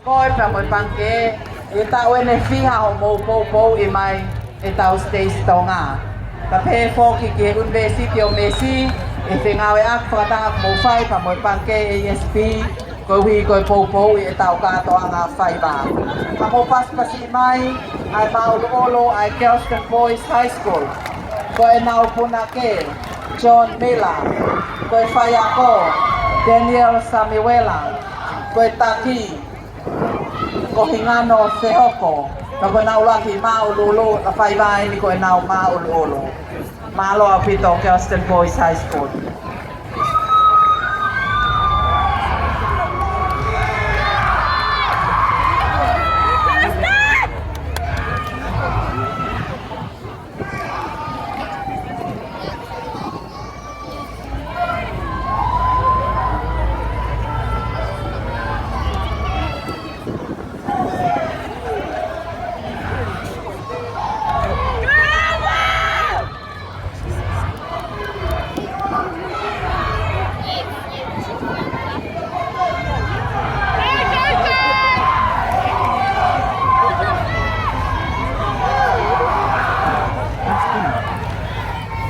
Koi pa mo pangke e tao e fiha ho mo po e mai e tao stays tao nga. Ka pe fo ki university o Messi e finga e ak prata mo fai pa mo pangke ESP ko wi ko po e tao ka to nga fai ba. Pa mo pas pasi mai ai Paulo ai Kelston Boys High School. Ko e nau puna ke John Miller. Ko e fai ako Daniel Samuela. Ko e Taki ko hingano se hoko na ko na ula ki maululu na fai vai ni ko na maululu malo apito Kelston Boys High School.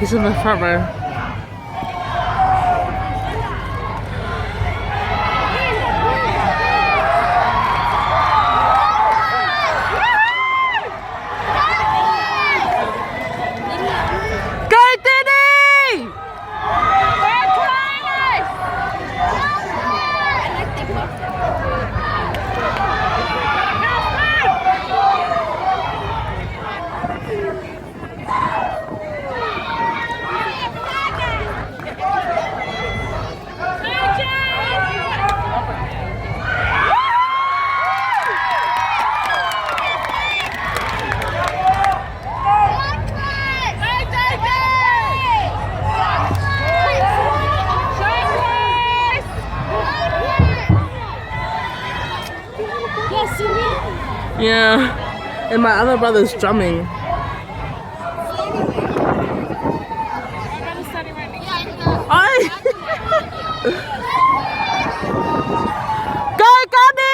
He's in the front row. Go, Diddy! Yeah, and my other brother's drumming. Go, Gabby!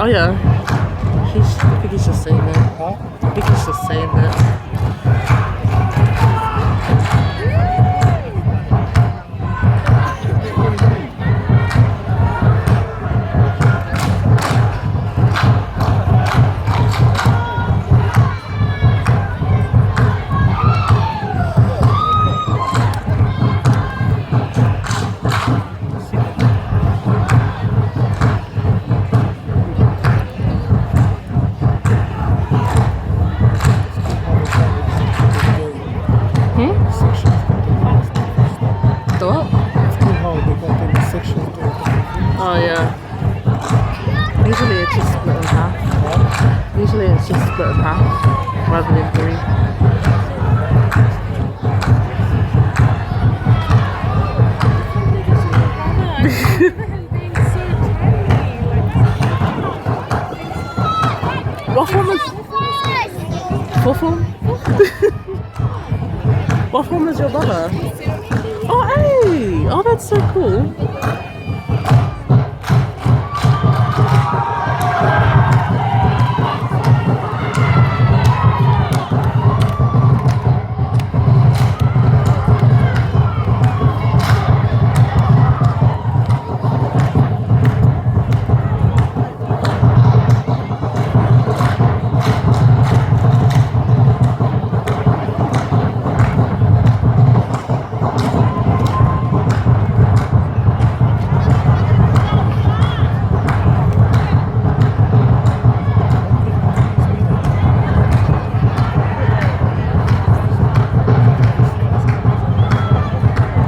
Oh yeah. I think he's just saying it. I think he's just saying it. The what? Oh yeah. Usually it's just split in half. Usually it's just split in half rather than three. What form is what form? What form is your brother? Oh hey! Oh that's so cool.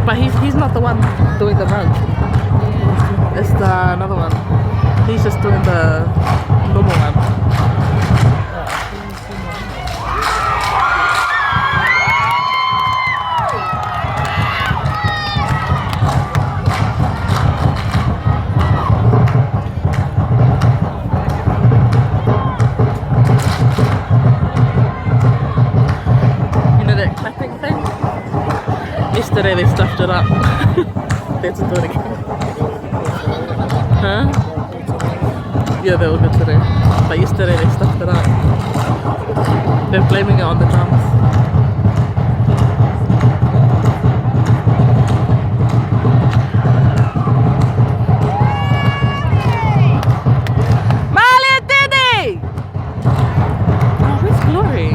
But he's not the one doing the run. It's the another one. He's just doing the normal one. You know that clapping thing? Yesterday they stuffed it up. They had to do it again. Huh? Yeah, they were good today. But yesterday they stuffed it up. They're blaming it on the drums. Mali and Diddy! Oh, where's Glory?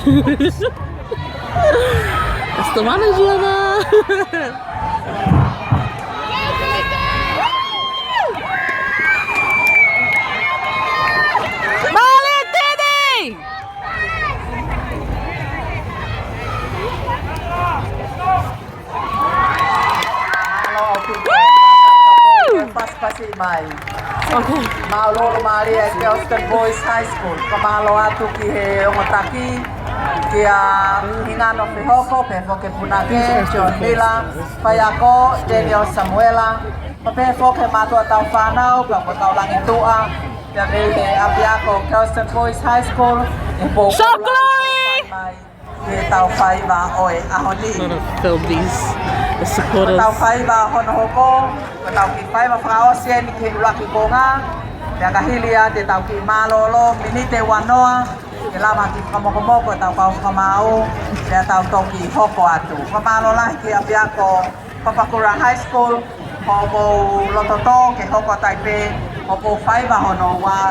That's the manager na. Balik, Teddy! Pas pasi mai. Okay. Malo mari at Kelston Boys High School. Kamalo atu ki he omotaki ki a hingano fihoko pe foke punake John Mila Payako Daniel Samuela pape foke mato atau fanau pa tau langi tua ya he apiako Kelston Boys High School e po Show glory! Ki tau fai ba oi ahoni. I'm gonna film these the supporters. Tau fai ba hono hoko, tau ki fai ba frao sien ki ulaki konga, ya kahilia te tau ki malolo, minite wanoa, ke lama ki kamoko tau kau kamau, ya tau toki hoko atu. Kamalola ki apiako Papakura High School, homo lototo ke hoko Taipei, homo fai ba hono wa